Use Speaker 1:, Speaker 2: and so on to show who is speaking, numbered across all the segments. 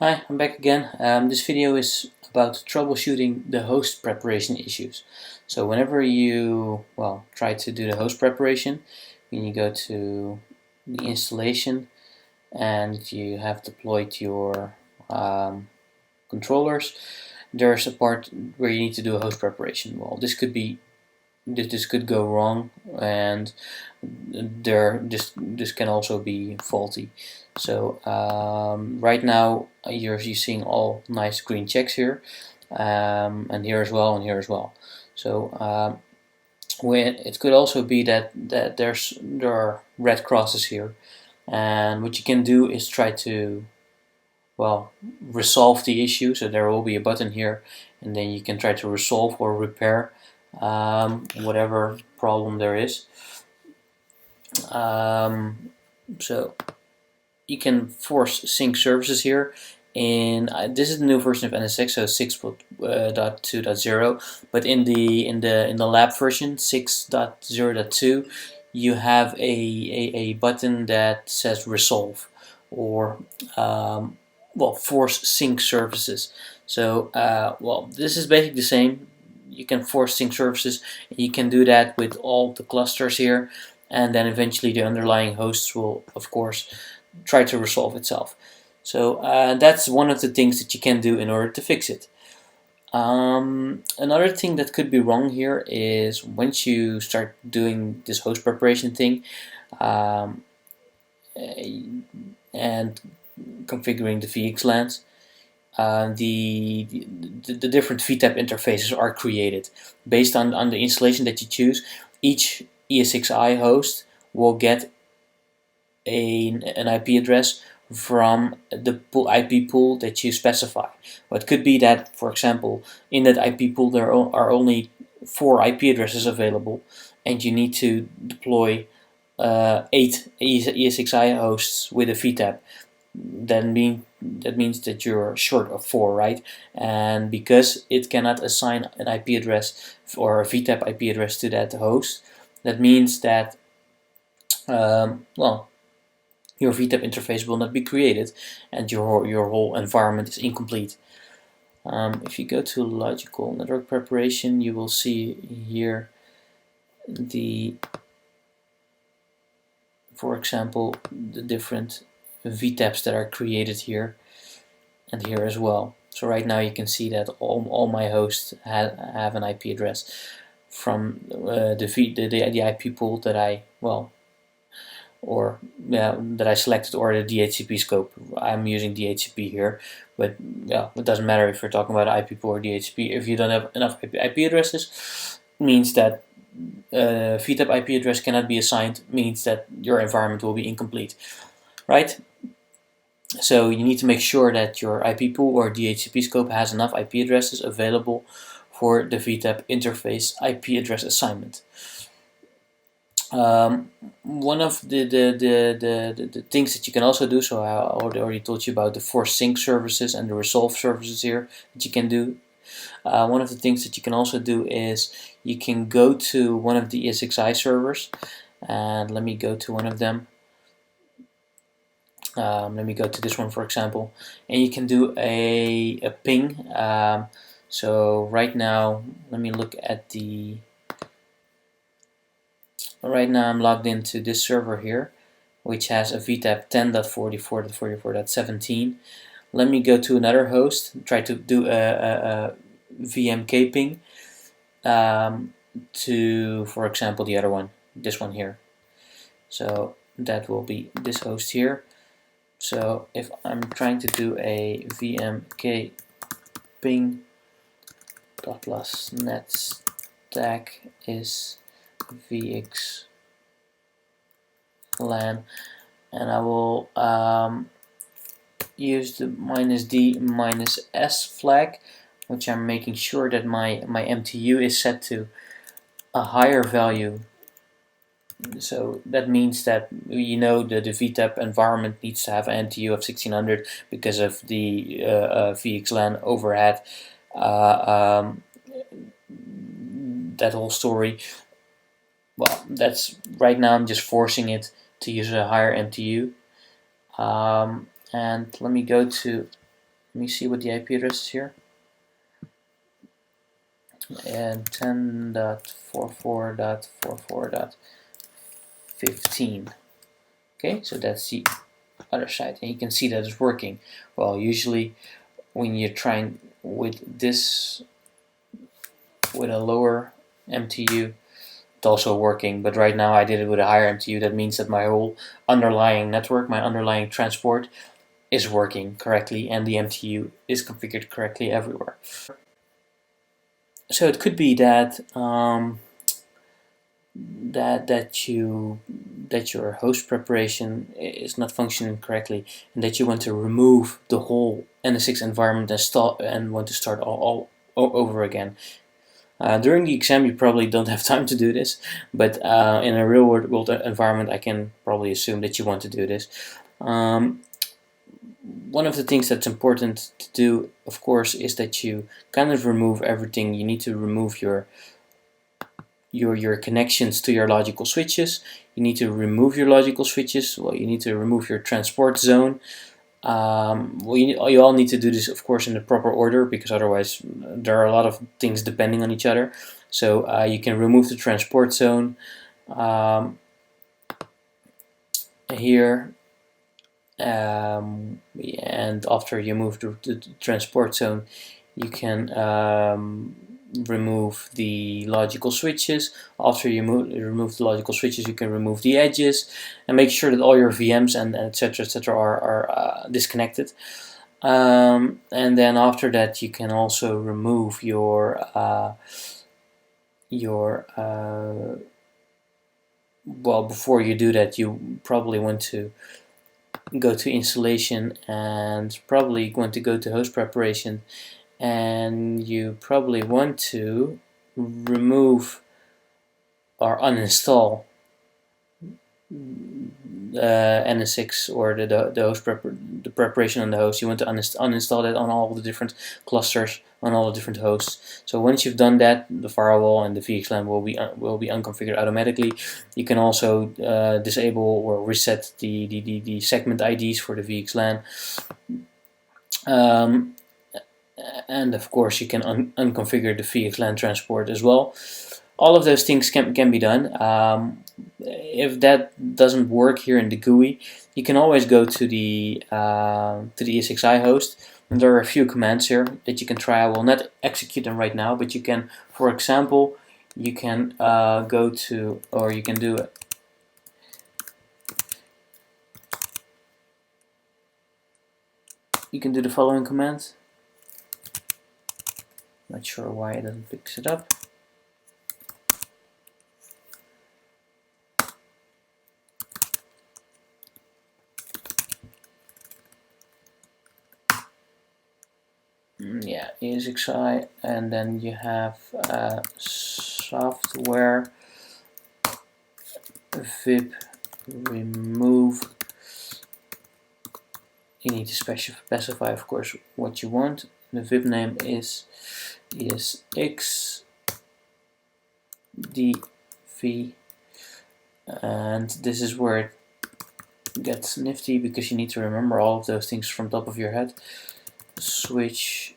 Speaker 1: Hi, I'm back again. This video is about troubleshooting the host preparation issues. So whenever you, try to do the host preparation, when you go to the installation and you have deployed your controllers, there's a part where you need to do a host preparation. Well, this could go wrong, and this can also be faulty. So right now you're seeing all nice green checks here, and here as well, and here as well. So when it could also be that there are red crosses here, and what you can do is try to resolve the issue. So there will be a button here, and then you can try to resolve or repair whatever problem there is. So you can force sync services here. And this is the new version of NSX, so 6.2.0. But in the lab version 6.0.2, you have a button that says resolve or force sync services. So this is basically the same. You can force sync services. You can do that with all the clusters here, and then eventually the underlying hosts will, of course, try to resolve itself. So that's one of the things that you can do in order to fix it. Another thing that could be wrong here is once you start doing this host preparation thing and configuring the VXLANs, the different VTAP interfaces are created based on the installation that you choose. Each ESXi host will get an IP address from the IP pool that you specify. Well, it could be that, for example, in that IP pool there are only 4 IP addresses available, and you need to deploy 8 ESXi hosts with a VTAP. That means that you're short of 4, right? And because it cannot assign an IP address or a VTAP IP address to that host, that means that your VTAP interface will not be created, and your whole environment is incomplete. If you go to logical network preparation, you will see here for example, the different VTAPs that are created here and here as well. So right now you can see that all my hosts have an IP address from the IP pool that I that I selected, or the DHCP scope. I'm using DHCP here, but it doesn't matter if you're talking about IP pool or DHCP. If you don't have enough IP addresses, means that VTAP IP address cannot be assigned, means that your environment will be incomplete, right? So you need to make sure that your IP pool or DHCP scope has enough IP addresses available for the VTAP interface IP address assignment. One of the things that you can also do, so I already told you about the force sync services and the resolve services here that you can do. One of the things that you can also do is you can go to one of the ESXi servers, and let me go to one of them. Let me go to this one, for example, and you can do a ping. So right now, let me look at right now I'm logged into this server here, which has a VTAP 10.44.44.17. Let me go to another host, try to do a VMK ping to, for example, the other one, this one here. So that will be this host here. So if I'm trying to do a VMK ping, plus net stack is VXLAN, and I will use the -D -S flag, which I'm making sure that my MTU is set to a higher value. So that means that the VTAP environment needs to have an MTU of 1600 because of the VXLAN overhead. That whole story. Well, that's right now I'm just forcing it to use a higher MTU. And let me go to me see what the IP address is here. And 10.44.44.15. Okay, so that's the other side, and you can see that it's working. Well, usually when you're trying with this, with a lower MTU, it's also working, but right now I did it with a higher MTU. That means that my whole underlying network, my underlying transport, is working correctly, and the MTU is configured correctly everywhere. So it could be that that your host preparation is not functioning correctly, and that you want to remove the whole NSX environment and want to start all over again. During the exam, you probably don't have time to do this, but in a real world environment, I can probably assume that you want to do this. One of the things that's important to do, of course, is that you kind of remove everything. You need to remove your connections to your logical switches. You need to remove your logical switches. Well, you need to remove your transport zone. Well, you all need to do this, of course, in the proper order, because otherwise there are a lot of things depending on each other. So you can remove the transport zone here, and after you move the transport zone, you can remove the logical switches. After you remove the logical switches, you can remove the edges and make sure that all your VMs and etc. are disconnected. And then after that, you can also remove your well, before you do that, you probably want to go to installation and probably want to go to host preparation, and you probably want to remove or uninstall NSX or the host the preparation on the host. You want to uninstall that on all the different clusters, on all the different hosts. So once you've done that, the firewall and the VXLAN will be unconfigured automatically. You can also disable or reset the segment IDs for the VXLAN. And of course, you can unconfigure the VXLAN transport as well. All of those things can be done. If that doesn't work here in the GUI, you can always go to the ESXi host, and there are a few commands here that you can try. I will not execute them right now, but you can, for example, you can go to, or you can do it. You can do the following command. Not sure why it doesn't pick it up. Yeah, ESXi, and then you have software vip remove. You need to specify, of course, what you want. The vip name is VCIX-NV, and this is where it gets nifty, because you need to remember all of those things from top of your head. Switch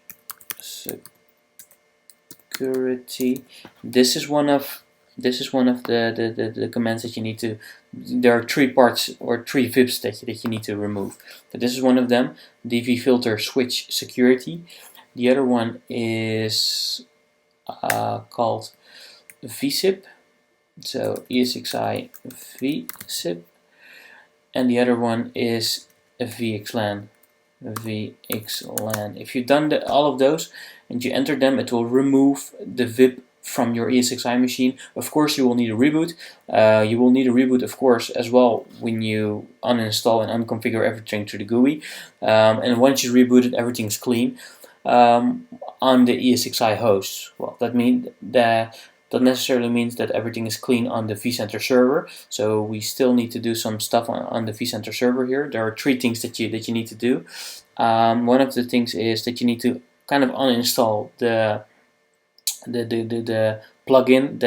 Speaker 1: security. This is one of the commands that you need to. There are 3 parts or 3 VIPs that you need to remove. But this is one of them. DV filter switch security. The other one is called VSIP. So ESXi VSIP, and the other one is a VXLAN. If you've done all of those and you enter them, it will remove the VIP from your ESXi machine. Of course, you will need a reboot. You will need a reboot, of course, as well when you uninstall and unconfigure everything to the GUI. And once you reboot it, everything's clean on the ESXi host. Well, that necessarily means that everything is clean on the vCenter server. So we still need to do some stuff on the vCenter server here. There are 3 things that you need to do. One of the things is that you need to kind of uninstall the plugin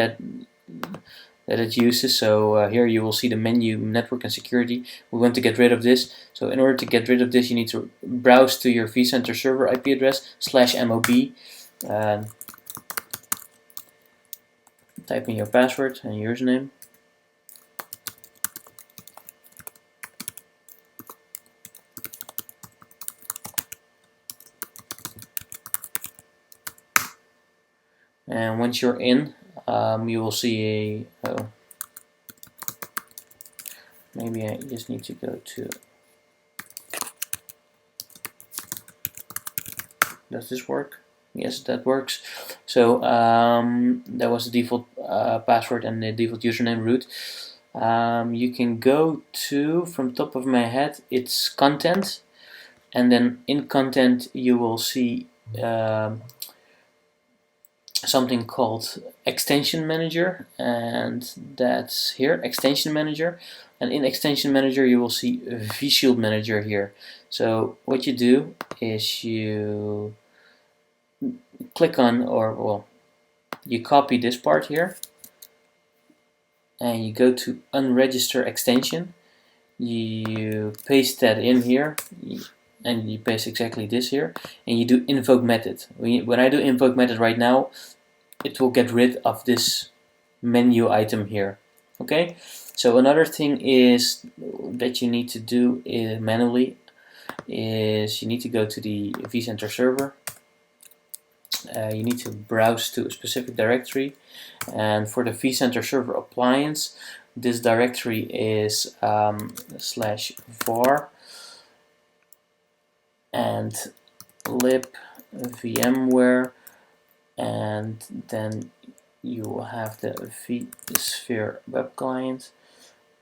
Speaker 1: that it uses. So here you will see the menu network and security. We want to get rid of this. So in order to get rid of this, you need to browse to your vCenter server IP address /mob and type in your password and username. And once you're in, you will see a, oh, maybe I just need to go to, does this work? Yes, that works. So that was the default password and the default username root. You can go to, from top of my head, it's content, and then in content you will see something called extension manager, and that's here, extension manager. And in extension manager you will see vShield manager here. So what you do is you click on, or well, you copy this part here and you go to unregister extension, you paste that in here, and you paste exactly this here, and you do invoke method. When I do invoke method right now, it will get rid of this menu item here. Okay, so another thing is that you need to do manually is you need to go to the vCenter server. You need to browse to a specific directory, and for the vCenter server appliance, this directory is /var and lib VMware, and then you will have the vSphere web client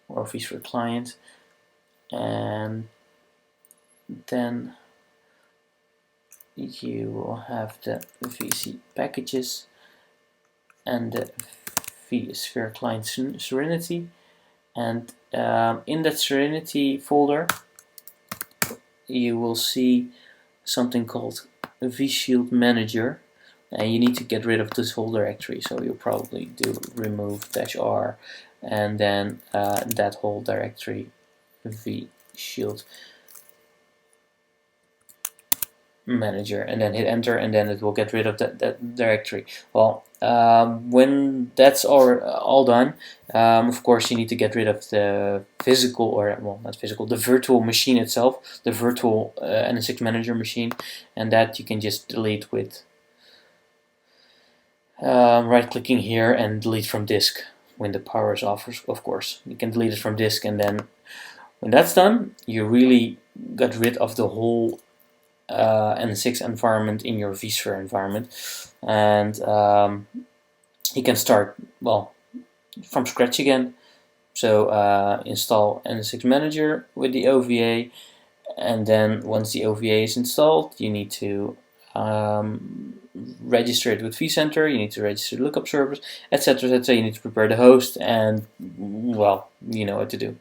Speaker 1: or vSphere client, and then you will have the VC packages and the vSphere client Serenity, and in that Serenity folder you will see something called vShield manager, and you need to get rid of this whole directory. So you'll probably do remove -r and then that whole directory vShield manager, and then hit enter, and then it will get rid of that directory. Well, when that's all done, of course you need to get rid of the physical, or well, not physical, the virtual machine itself, the virtual NSX manager machine, and that you can just delete with right clicking here and delete from disk when the power is off. Of course you can delete it from disk, and then when that's done, you really got rid of the whole NSX environment in your vSphere environment, and you can start, well, from scratch again. So install NSX Manager with the OVA, and then once the OVA is installed, you need to register it with vCenter, you need to register the lookup servers, etc., etc. You need to prepare the host, and well, you know what to do.